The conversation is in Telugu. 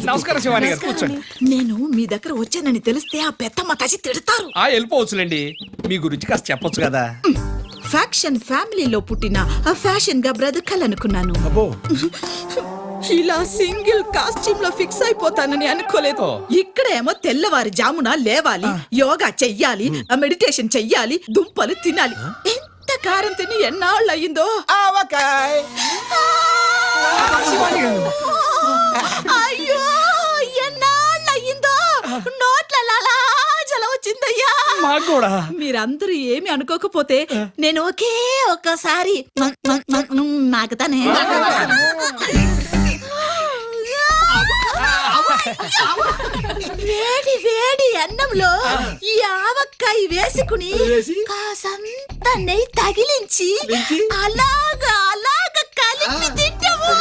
నమస్కారం శివాని గారు, కూర్చోండి. నేను మీ దగ్గర వచ్చానని తెలిస్తే ఆ పెద్దమ్మ తసి తిడతారు. వెళ్ళిపోవచ్చులేండి, మీ గురించి కాస్త చెప్పొచ్చు కదా. ఫ్యాక్షన్ ఫ్యామిలీలో పుట్టిన ఆ ఫ్యాషన్ గా బ్రతకాలనుకున్నాను. అబ్బో, ఇలా సింగిల్ కాస్ట్యూమ్ లో ఫిక్స్ అయిపోతానని అనుకోలేదు. ఇక్కడేమో తెల్లవారి జామున లేవాలి, యోగా చెయ్యాలి, మెడిటేషన్ చెయ్యాలి, దుంపలు తినాలి. ఎంత కారం తిని ఎన్నాళ్ళు అయ్యిందో. అయ్యో, ఎన్నాళ్ళు అయ్యిందో. నోట్ల జల వచ్చిందయ్యా. మాకు కూడా. మీరందరూ ఏమి అనుకోకపోతే నేను ఒక్కసారి నాకుతానే. వేడి వేడి అన్నంలో ఈ ఆవకాయ వేసుకుని కాసంత నెయ్యి తగిలించి అలాగా కలిపి తింటాము.